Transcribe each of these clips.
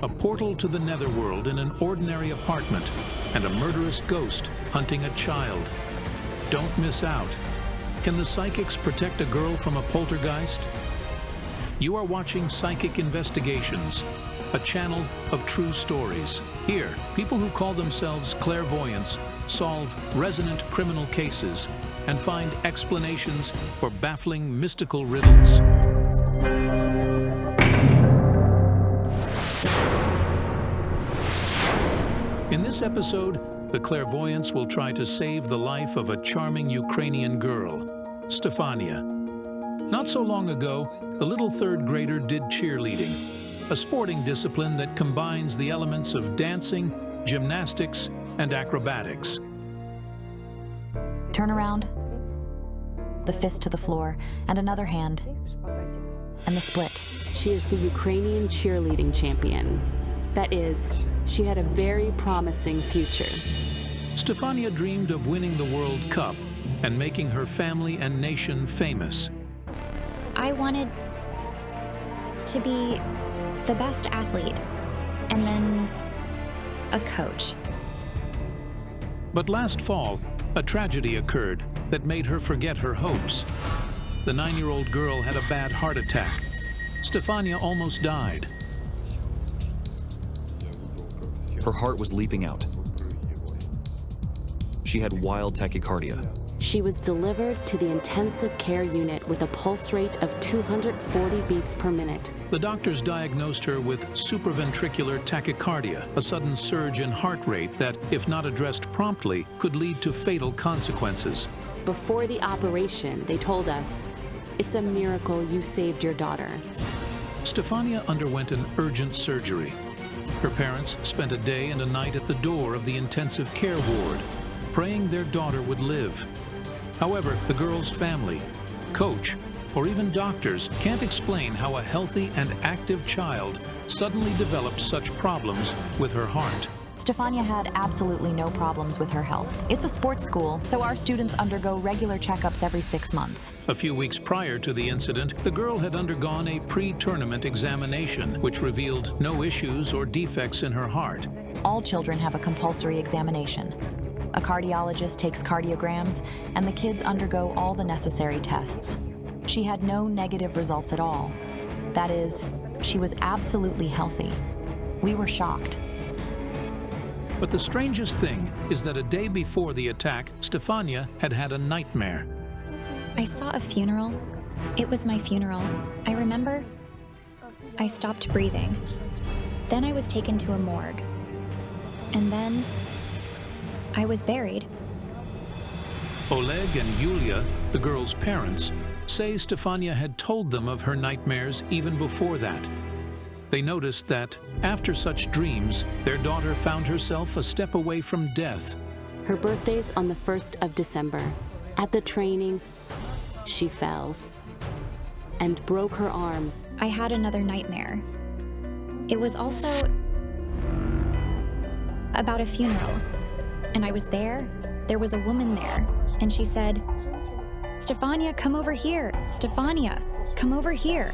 a portal to the netherworld in an ordinary apartment, and a murderous ghost hunting a child. Don't miss out. Can the psychics protect a girl from a poltergeist? You are watching Psychic Investigations, a channel of true stories. Here, people who call themselves clairvoyants solve resonant criminal cases and find explanations for baffling mystical riddles. In this episode, the clairvoyants will try to save the life of a charming Ukrainian girl, Stefánia. Not so long ago, the little third grader did cheerleading, a sporting discipline that combines the elements of dancing, gymnastics, and acrobatics. Turn around. The fist to the floor, and another hand. And the split. She is the Ukrainian cheerleading champion. That is, she had a very promising future. Stefánia dreamed of winning the World Cup and making her family and nation famous. I wanted to be the best athlete, and then a coach. But last fall, a tragedy occurred that made her forget her hopes. The 9-year-old girl had a bad heart attack. Stefánia almost died. Her heart was leaping out. She had wild tachycardia. She was delivered to the intensive care unit with a pulse rate of 240 beats per minute. The doctors diagnosed her with supraventricular tachycardia, a sudden surge in heart rate that, if not addressed promptly, could lead to fatal consequences. Before the operation, they told us, "It's a miracle you saved your daughter." Stefánia underwent an urgent surgery. Her parents spent a day and a night at the door of the intensive care ward, praying their daughter would live. However, the girl's family, coach, or even doctors can't explain how a healthy and active child suddenly developed such problems with her heart. Stefánia had absolutely no problems with her health. It's a sports school, so our students undergo regular checkups every 6 months. A few weeks prior to the incident, the girl had undergone a pre-tournament examination, which revealed no issues or defects in her heart. All children have a compulsory examination. A cardiologist takes cardiograms, and the kids undergo all the necessary tests. She had no negative results at all. That is, she was absolutely healthy. We were shocked. But the strangest thing is that a day before the attack, Stefánia had had a nightmare. I saw a funeral. It was my funeral. I remember I stopped breathing. Then I was taken to a morgue. And then I was buried. Oleg and Yulia, the girl's parents, say Stefánia had told them of her nightmares even before that. They noticed that, after such dreams, their daughter found herself a step away from death. Her birthday's on the 1st of December. At the training, she fell and broke her arm. I had another nightmare. It was also about a funeral. And I was there. There was a woman there. And she said, "Stefánia, come over here. Stefánia, come over here."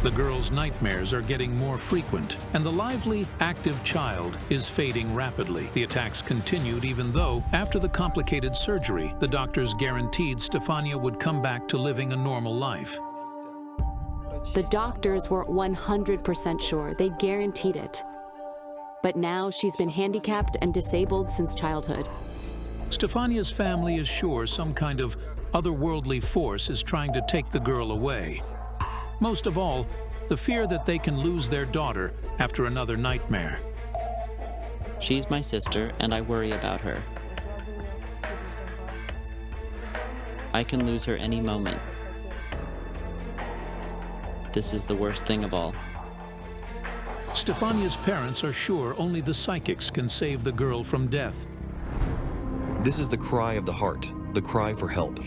The girl's nightmares are getting more frequent, and the lively, active child is fading rapidly. The attacks continued even though, after the complicated surgery, the doctors guaranteed Stefánia would come back to living a normal life. The doctors weren't 100% sure. They guaranteed it. But now she's been handicapped and disabled since childhood. Stefánia's family is sure some kind of otherworldly force is trying to take the girl away. Most of all, the fear that they can lose their daughter after another nightmare. She's my sister, and I worry about her. I can lose her any moment. This is the worst thing of all. Stefánia's parents are sure only the psychics can save the girl from death. This is the cry of the heart, the cry for help.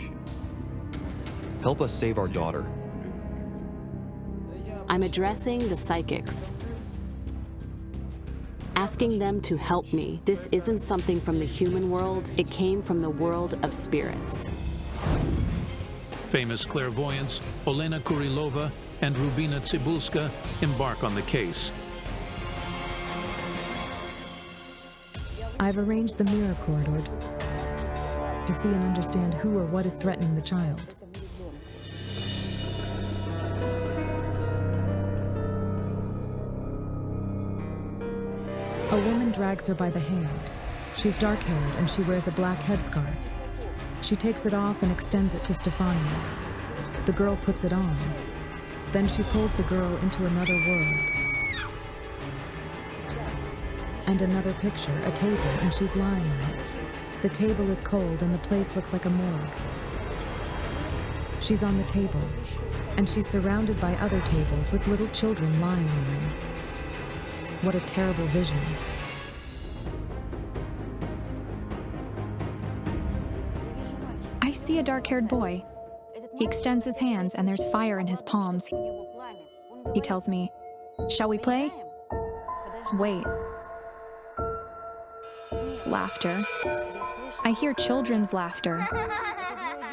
Help us save our daughter. I'm addressing the psychics, asking them to help me. This isn't something from the human world. It came from the world of spirits. Famous clairvoyants Olena Kurilova and Rubina Tsibulska embark on the case. I've arranged the mirror corridor to see and understand who or what is threatening the child. A woman drags her by the hand. She's dark-haired and she wears a black headscarf. She takes it off and extends it to Stefánia. The girl puts it on. Then she pulls the girl into another world. And another picture, a table, and she's lying on it. The table is cold and the place looks like a morgue. She's on the table, and she's surrounded by other tables with little children lying on them. What a terrible vision. I see a dark-haired boy. He extends his hands and there's fire in his palms. He tells me, "Shall we play?" Wait. Laughter. I hear children's laughter.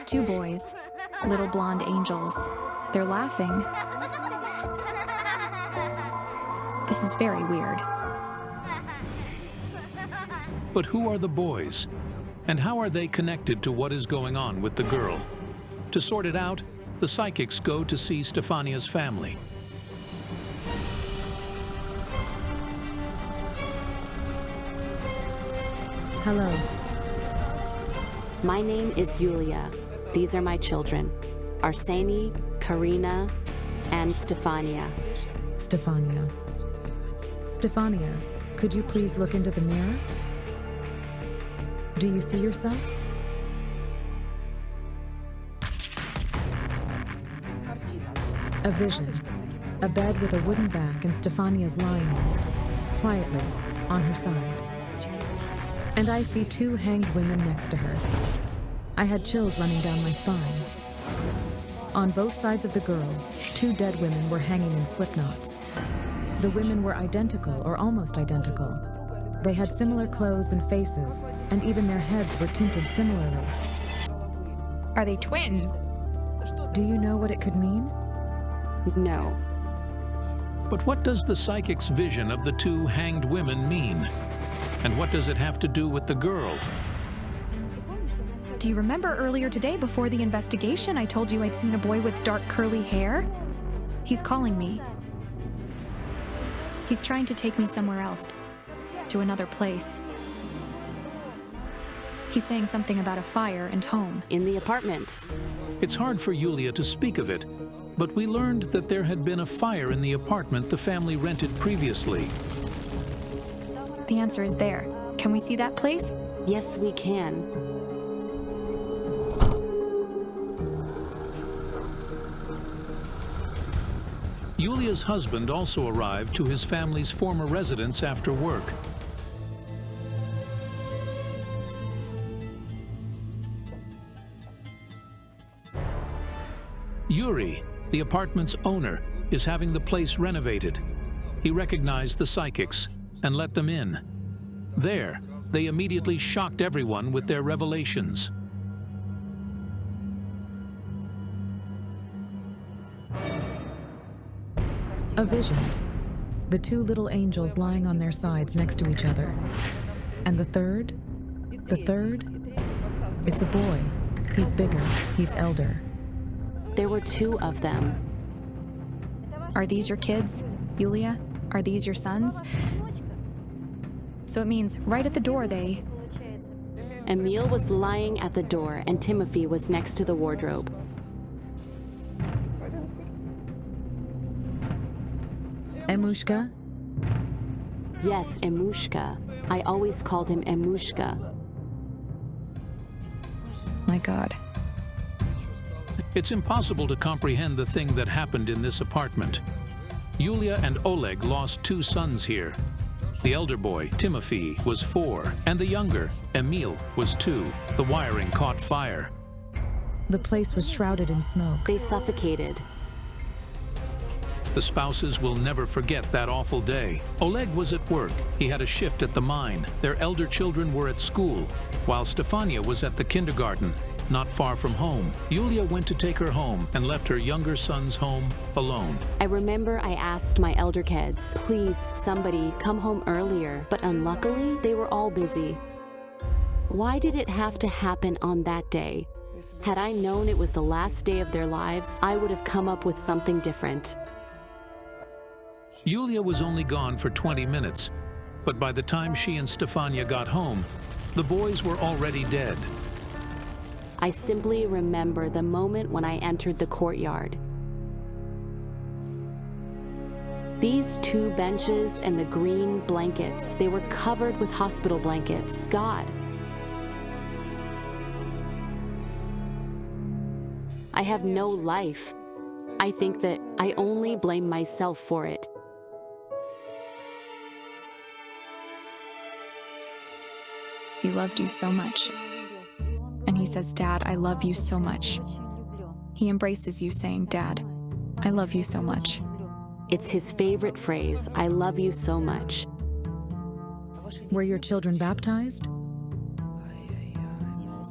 Two boys, little blonde angels. They're laughing. This is very weird. But who are the boys? And how are they connected to what is going on with the girl? To sort it out, the psychics go to see Stefánia's family. Hello. My name is Yulia. These are my children, Arseny, Karina, and Stefánia. Stefánia. Stefánia, could you please look into the mirror? Do you see yourself? A vision. A bed with a wooden back and Stefánia's lying on it, quietly, on her side. And I see two hanged women next to her. I had chills running down my spine. On both sides of the girl, two dead women were hanging in slip knots. The women were identical or almost identical. They had similar clothes and faces, and even their heads were tinted similarly. Are they twins? Do you know what it could mean? No. But what does the psychic's vision of the two hanged women mean? And what does it have to do with the girl? Do you remember earlier today before the investigation I told you I'd seen a boy with dark curly hair? He's calling me. He's trying to take me somewhere else, to another place. He's saying something about a fire and home. In the apartments. It's hard for Yulia to speak of it, but we learned that there had been a fire in the apartment the family rented previously. The answer is there. Can we see that place? Yes, we can. Yulia's husband also arrived to his family's former residence after work. Yuri, the apartment's owner, is having the place renovated. He recognized the psychics and let them in. There, they immediately shocked everyone with their revelations. A vision. The two little angels lying on their sides next to each other. And the third? The third? It's a boy. He's bigger. He's elder. There were two of them. Are these your kids, Yulia? Are these your sons? So it means right at the door they... Emil was lying at the door and Timothy was next to the wardrobe. Emushka? Yes, Emushka. I always called him Emushka. My God. It's impossible to comprehend the thing that happened in this apartment. Yulia and Oleg lost two sons here. The elder boy, Timothy, was 4, and the younger, Emil, was 2. The wiring caught fire. The place was shrouded in smoke. They suffocated. The spouses will never forget that awful day. Oleg was at work. He had a shift at the mine. Their elder children were at school, while Stefánia was at the kindergarten. not far from home. Yulia went to take her home and left her younger son's home alone. I remember I asked my elder kids, please, somebody, come home earlier. But unluckily, they were all busy. Why did it have to happen on that day? Had I known it was the last day of their lives, I would have come up with something different. Yulia was only gone for 20 minutes, but by the time she and Stefánia got home, the boys were already dead. I simply remember the moment when I entered the courtyard. These two benches and the green blankets, they were covered with hospital blankets. God. I have no life. I think that I only blame myself for it. He loved you so much. And he says, Dad, I love you so much. He embraces you saying, Dad, I love you so much. It's his favorite phrase, I love you so much. Were your children baptized?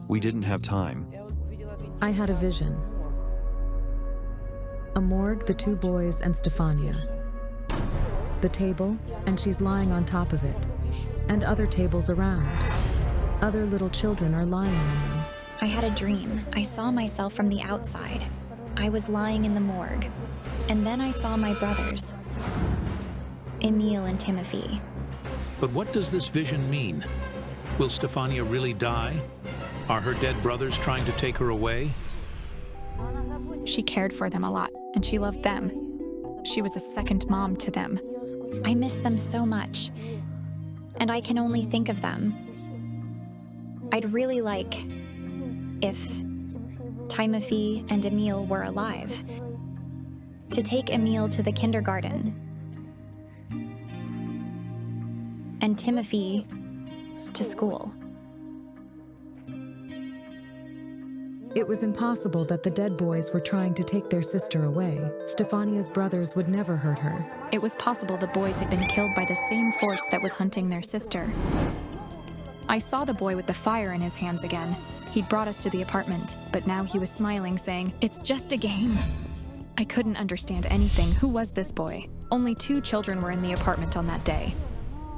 We didn't have time. I had a vision. A morgue, the two boys, and Stefánia. The table, and she's lying on top of it. And other tables around. Other little children are lying on them. I had a dream. I saw myself from the outside. I was lying in the morgue. And then I saw my brothers, Emil and Timothy. But what does this vision mean? Will Stefánia really die? Are her dead brothers trying to take her away? She cared for them a lot, and she loved them. She was a second mom to them. I miss them so much, and I can only think of them. I'd really like if Timothy and Emil were alive, to take Emil to the kindergarten and Timothy to school. It was impossible that the dead boys were trying to take their sister away. Stefánia's brothers would never hurt her. It was possible the boys had been killed by the same force that was hunting their sister. I saw the boy with the fire in his hands again. He'd brought us to the apartment, but now he was smiling, saying, "It's just a game." I couldn't understand anything. Who was this boy? Only 2 children were in the apartment on that day.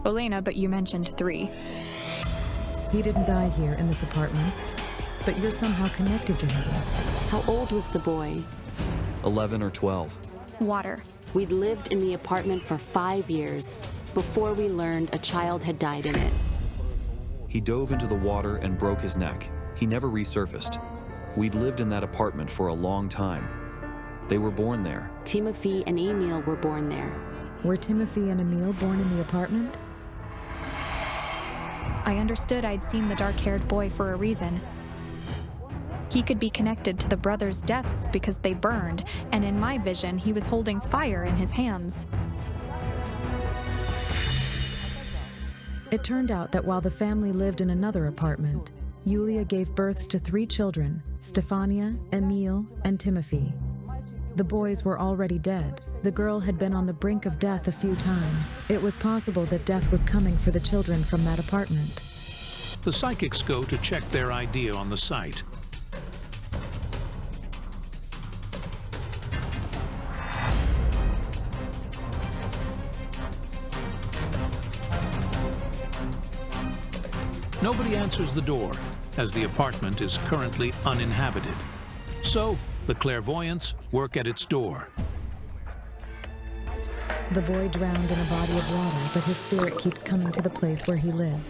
Olena, but you mentioned 3. He didn't die here in this apartment, but you're somehow connected to him. How old was the boy? 11 or 12. Water. We'd lived in the apartment for 5 years before we learned a child had died in it. He dove into the water and broke his neck. He never resurfaced. We'd lived in that apartment for a long time. They were born there. Timothy and Emil were born there. Were Timothy and Emil born in the apartment? I understood I'd seen the dark-haired boy for a reason. He could be connected to the brothers' deaths because they burned, and in my vision, he was holding fire in his hands. It turned out that while the family lived in another apartment, Yulia gave birth to 3 children, Stefánia, Emil, and Timothy. The boys were already dead. The girl had been on the brink of death a few times. It was possible that death was coming for the children from that apartment. The psychics go to check their idea on the site. Nobody answers the door, as the apartment is currently uninhabited. So, the clairvoyants work at its door. The boy drowned in a body of water, but his spirit keeps coming to the place where he lived.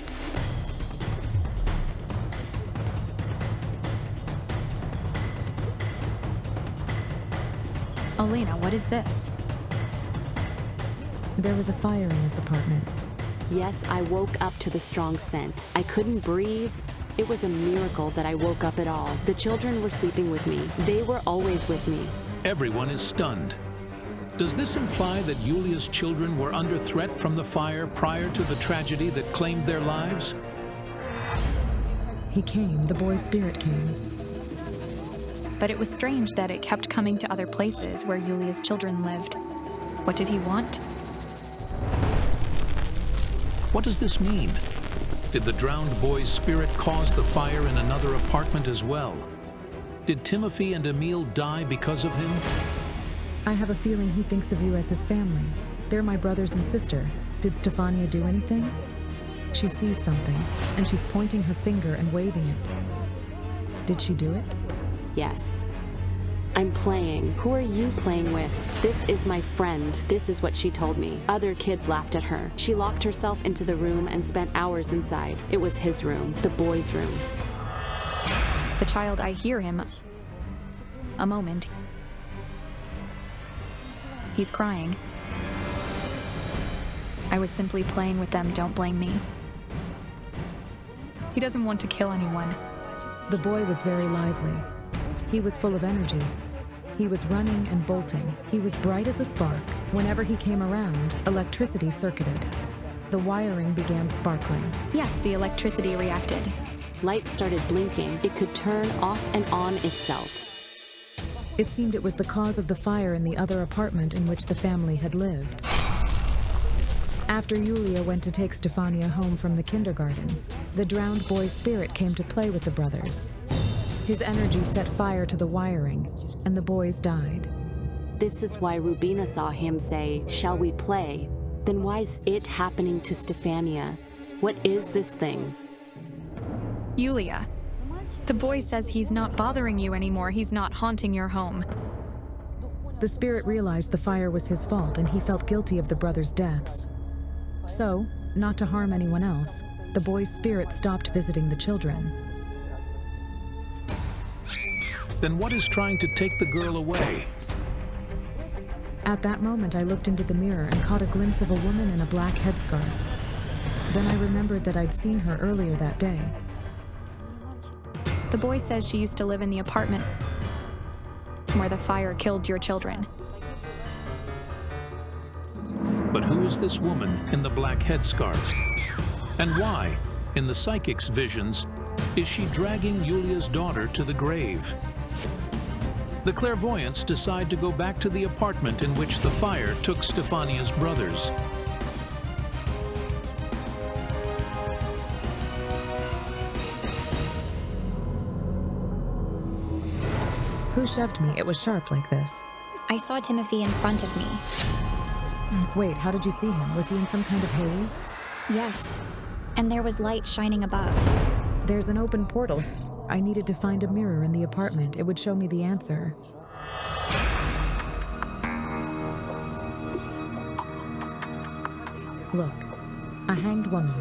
Olena, what is this? There was a fire in this apartment. Yes, I woke up to the strong scent. I couldn't breathe. It was a miracle that I woke up at all. The children were sleeping with me. They were always with me. Everyone is stunned. Does this imply that Yulia's children were under threat from the fire prior to the tragedy that claimed their lives? He came, the boy's spirit came. But it was strange that it kept coming to other places where Yulia's children lived. What did he want? What does this mean? Did the drowned boy's spirit cause the fire in another apartment as well? Did Timothy and Emil die because of him? I have a feeling he thinks of you as his family. They're my brothers and sister. Did Stefánia do anything? She sees something, and she's pointing her finger and waving it. Did she do it? Yes. I'm playing. Who are you playing with? This is my friend. This is what she told me. Other kids laughed at her. She locked herself into the room and spent hours inside. It was his room, the boys' room. The child, I hear him. A moment. He's crying. I was simply playing with them, don't blame me. He doesn't want to kill anyone. The boy was very lively. He was full of energy. He was running and bolting. He was bright as a spark. Whenever he came around, electricity circuited. The wiring began sparkling. Yes, the electricity reacted. Lights started blinking. It could turn off and on itself. It seemed it was the cause of the fire in the other apartment in which the family had lived. After Yulia went to take Stefánia home from the kindergarten, the drowned boy's spirit came to play with the brothers. His energy set fire to the wiring, and the boys died. This is why Rubina saw him say, "Shall we play?" Then why's it happening to Stefánia? What is this thing? Yulia, the boy says he's not bothering you anymore. He's not haunting your home. The spirit realized the fire was his fault, and he felt guilty of the brothers' deaths. So, not to harm anyone else, the boy's spirit stopped visiting the children. Then what is trying to take the girl away? At that moment, I looked into the mirror and caught a glimpse of a woman in a black headscarf. Then I remembered that I'd seen her earlier that day. The boy says she used to live in the apartment where the fire killed your children. But who is this woman in the black headscarf? And why, in the psychic's visions, is she dragging Yulia's daughter to the grave? The clairvoyants decide to go back to the apartment in which the fire took Stefánia's brothers. Who shoved me? It was sharp like this. I saw Timothy in front of me. Wait, how did you see him? Was he in some kind of haze? Yes. And there was light shining above. There's an open portal. I needed to find a mirror in the apartment. It would show me the answer. Look, a hanged woman.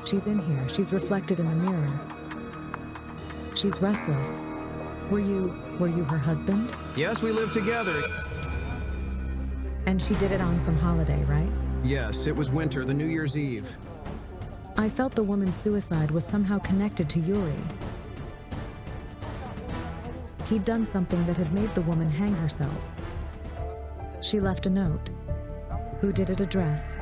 She's in here. She's reflected in the mirror. She's restless. Were you her husband? Yes, we live together. And she did it on some holiday, right? Yes, it was winter, the New Year's Eve. I felt the woman's suicide was somehow connected to Yuri. He'd done something that had made the woman hang herself. She left a note. Who did it address?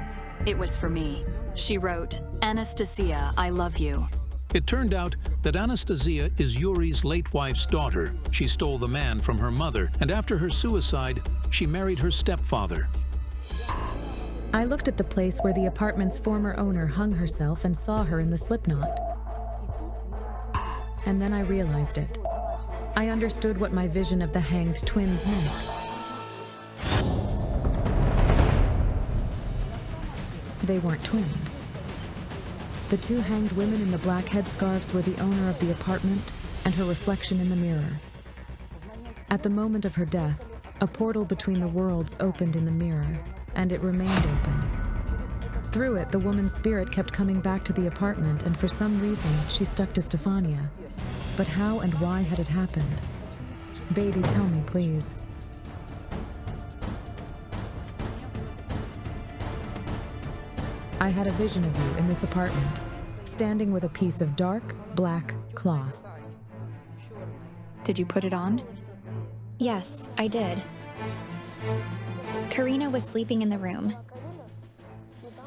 It was for me. She wrote, "Anastasia, I love you." It turned out that Anastasia is Yuri's late wife's daughter. She stole the man from her mother, and after her suicide, she married her stepfather. I looked at the place where the apartment's former owner hung herself and saw her in the slipknot. And then I realized it. I understood what my vision of the hanged twins meant. They weren't twins. The two hanged women in the black headscarves were the owner of the apartment and her reflection in the mirror. At the moment of her death, a portal between the worlds opened in the mirror, and it remained open. Through it, the woman's spirit kept coming back to the apartment, and for some reason, she stuck to Stefánia. But how and why had it happened? Baby, tell me, please. I had a vision of you in this apartment, standing with a piece of dark, black cloth. Did you put it on? Yes, I did. Karina was sleeping in the room,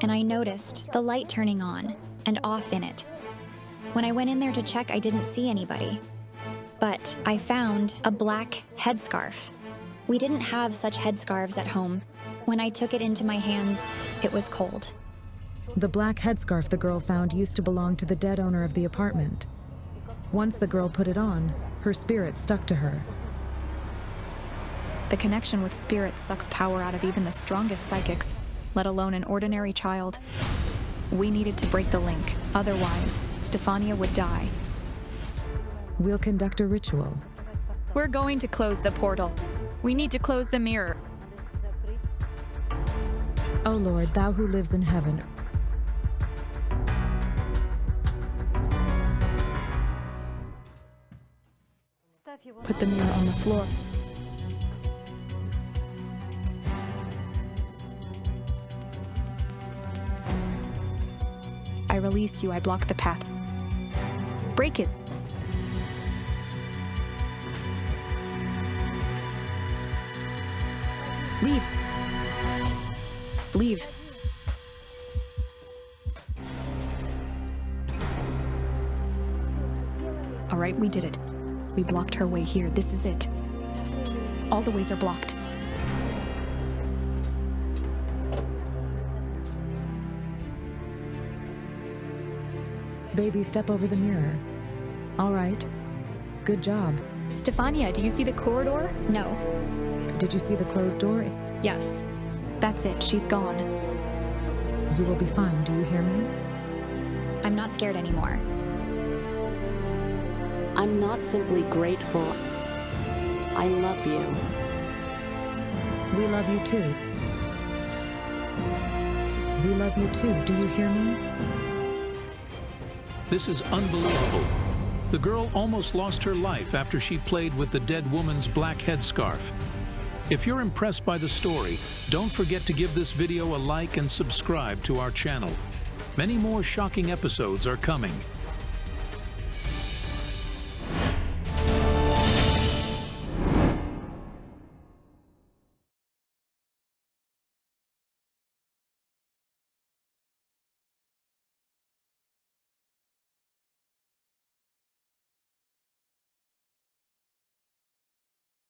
and I noticed the light turning on and off in it. When I went in there to check, I didn't see anybody. But I found a black headscarf. We didn't have such headscarves at home. When I took it into my hands, it was cold. The black headscarf the girl found used to belong to the dead owner of the apartment. Once the girl put it on, Her spirit stuck to her. The connection with spirits sucks power out of even the strongest psychics, let alone an ordinary child. We needed to break the link, otherwise, Stefánia would die. We'll conduct a ritual. We're going to close the portal. We need to close the mirror. O Lord, thou who lives in heaven, Put the mirror on the floor. I release you, I block the path. Break it. Leave. Leave. All right, we did it. We blocked her way here. This is it. All the ways are blocked. baby, step over the mirror. All right. Good job. Stefánia, do you see the corridor? No. Did you see the closed door? Yes. That's it. She's gone. You will be fine. Do you hear me? I'm not scared anymore. I'm not simply grateful. I love you. We love you too. We love you too. Do you hear me? This is unbelievable. The girl almost lost her life after she played with the dead woman's black headscarf. If you're impressed by the story, don't forget to give this video a like and subscribe to our channel. Many more shocking episodes are coming.